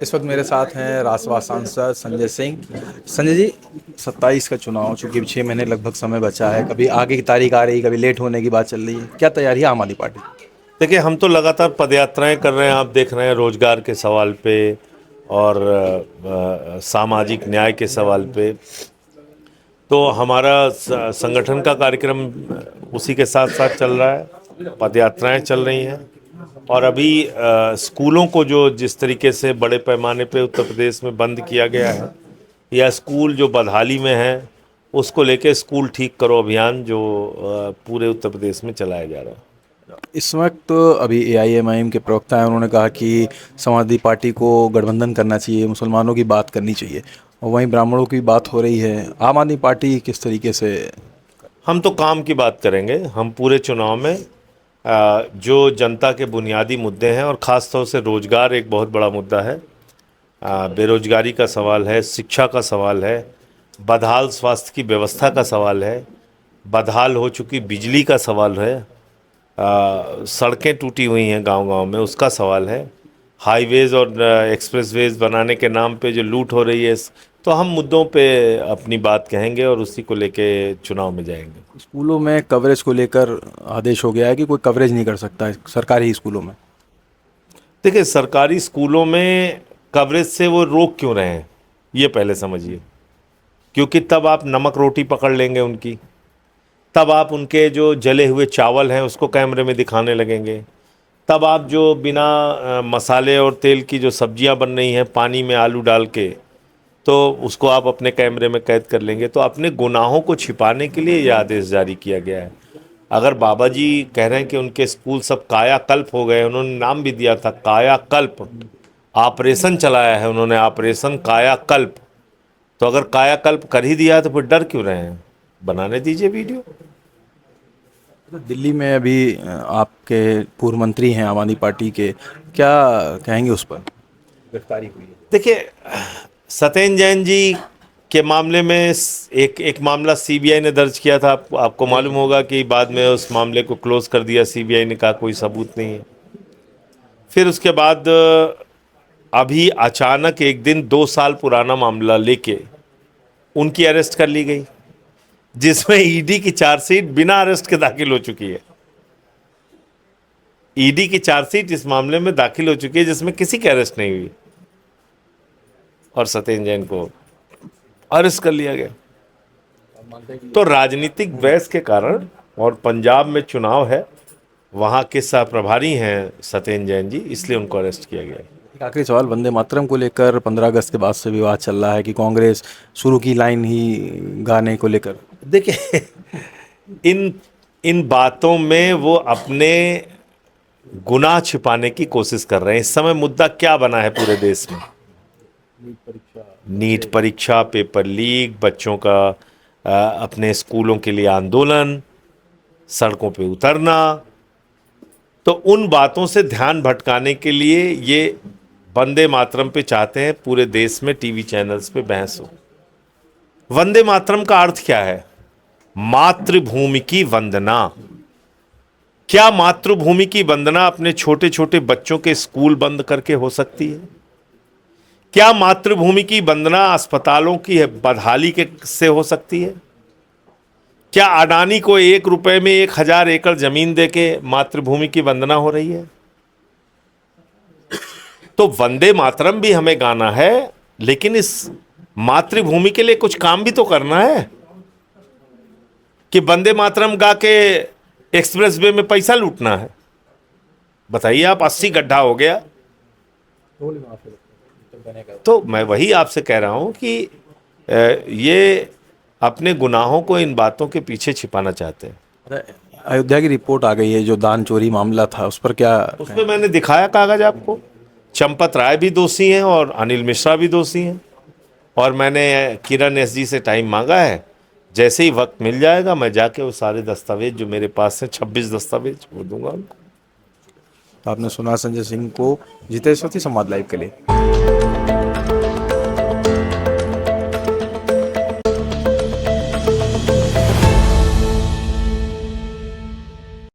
इस वक्त मेरे साथ हैं राजसभा सांसद संजय सिंह। संजय जी, 27 का चुनाव, चूंकि 6 महीने लगभग समय बचा है, कभी आगे की तारीख आ रही, कभी लेट होने की बात चल रही है, क्या तैयारी है आम आदमी पार्टी की? देखिए, हम तो लगातार पदयात्राएं कर रहे हैं। आप देख रहे हैं रोजगार के सवाल पे और सामाजिक न्याय के सवाल पे। तो हमारा संगठन का कार्यक्रम उसी के साथ साथ चल रहा है, पदयात्राएं चल रही हैं। और अभी स्कूलों को जो जिस तरीके से बड़े पैमाने पे उत्तर प्रदेश में बंद किया गया है, या स्कूल जो बदहाली में है, उसको लेके स्कूल ठीक करो अभियान जो पूरे उत्तर प्रदेश में चलाया जा रहा है। इस वक्त अभी एआईएमआईएम के प्रवक्ता हैं, उन्होंने कहा कि समाजवादी पार्टी को गठबंधन करना चाहिए, मुसलमानों की बात करनी चाहिए, और वहीं ब्राह्मणों की बात हो रही है। आम आदमी पार्टी किस तरीके से? हम तो काम की बात करेंगे। हम पूरे चुनाव में जो जनता के बुनियादी मुद्दे हैं, और ख़ास तौर से रोज़गार एक बहुत बड़ा मुद्दा है, बेरोजगारी का सवाल है, शिक्षा का सवाल है, बदहाल स्वास्थ्य की व्यवस्था का सवाल है, बदहाल हो चुकी बिजली का सवाल है, सड़कें टूटी हुई हैं गांव-गांव में, उसका सवाल है, हाईवेज़ और एक्सप्रेसवेज़ बनाने के नाम पे जो लूट हो रही है। तो हम मुद्दों पे अपनी बात कहेंगे और उसी को लेके चुनाव में जाएंगे। स्कूलों में कवरेज को लेकर आदेश हो गया है कि कोई कवरेज नहीं कर सकता है सरकारी स्कूलों में। देखिए, सरकारी स्कूलों में कवरेज से वो रोक क्यों रहे हैं, ये पहले समझिए। क्योंकि तब आप नमक रोटी पकड़ लेंगे उनकी, तब आप उनके जो जले हुए चावल हैं उसको कैमरे में दिखाने लगेंगे, तब आप जो बिना मसाले और तेल की जो सब्जियां बन रही हैं पानी में आलू डाल के, तो उसको आप अपने कैमरे में कैद कर लेंगे। तो अपने गुनाहों को छिपाने के लिए यह आदेश जारी किया गया है। अगर बाबा जी कह रहे हैं कि उनके स्कूल सब कायाकल्प हो गए, उन्होंने नाम भी दिया था कायाकल्प, ऑपरेशन चलाया है उन्होंने, ऑपरेशन कायाकल्प। तो अगर कायाकल्प कर ही दिया तो फिर डर क्यों रहे हैं? बनाने दीजिए वीडियो। तो दिल्ली में अभी आपके पूर्व मंत्री हैं आम आदमी पार्टी के, क्या कहेंगे उस पर? गिरफ्तारी हुई है। देखिए, सत्येंद्र जैन जी के मामले में एक मामला सीबीआई ने दर्ज किया था। आपको मालूम होगा कि बाद में उस मामले को क्लोज कर दिया सीबीआई ने, कहा कोई सबूत नहीं है। फिर उसके बाद अभी अचानक एक दिन 2 साल पुराना मामला लेके उनकी अरेस्ट कर ली गई, जिसमें ईडी की चार्जशीट बिना अरेस्ट के दाखिल हो चुकी है। ईडी की चार्जशीट इस मामले में दाखिल हो चुकी है जिसमें किसी की अरेस्ट नहीं हुई, और सत्येंद्र जैन को अरेस्ट कर लिया गया। तो राजनीतिक बहस के कारण, और पंजाब में चुनाव है, वहां के सह प्रभारी हैं सत्येंद्र जैन जी, इसलिए उनको अरेस्ट किया गया है। एक आखिरी सवाल, वंदे मातरम को लेकर 15 अगस्त के बाद से विवाद चल रहा है कि कांग्रेस शुरू की लाइन ही गाने को लेकर। देखिए, इन इन बातों में वो अपने गुनाह छिपाने की कोशिश कर रहे हैं। इस समय मुद्दा क्या बना है पूरे देश में? नीट परीक्षा, पेपर लीक, बच्चों का अपने स्कूलों के लिए आंदोलन, सड़कों पे उतरना। तो उन बातों से ध्यान भटकाने के लिए ये वंदे मातरम पे चाहते हैं पूरे देश में टीवी चैनल्स पे बहस हो। वंदे मातरम का अर्थ क्या है? मातृभूमि की वंदना। क्या मातृभूमि की वंदना अपने छोटे छोटे बच्चों के स्कूल बंद करके हो सकती है? क्या मातृभूमि की वंदना अस्पतालों की बदहाली के से हो सकती है? क्या अडानी को 1 रुपए में 1000 एकड़ जमीन देके मातृभूमि की वंदना हो रही है? तो वंदे मातरम भी हमें गाना है, लेकिन इस मातृभूमि के लिए कुछ काम भी तो करना है। कि वंदे मातरम गा के एक्सप्रेस वे में पैसा लूटना है? बताइए आप, 80 गड्ढा हो गया। तो मैं वही आपसे कह रहा हूं कि ये अपने गुनाहों को इन बातों के पीछे छिपाना चाहते हैं। अयोध्या की रिपोर्ट आ गई है, जो दान चोरी मामला था, उस पर क्या? उसमें मैंने दिखाया कागज आपको। चंपत राय भी दोषी हैं और अनिल मिश्रा भी दोषी हैं, और मैंने किरण एसजी से टाइम मांगा है। जैसे ही वक्त मिल जाएगा मैं जाके वो सारे दस्तावेज जो मेरे पास हैं, 26 दस्तावेज, वो दूंगा उनको। तो आपने सुना संजय सिंह को, जीते संवाद लाइव के लिए।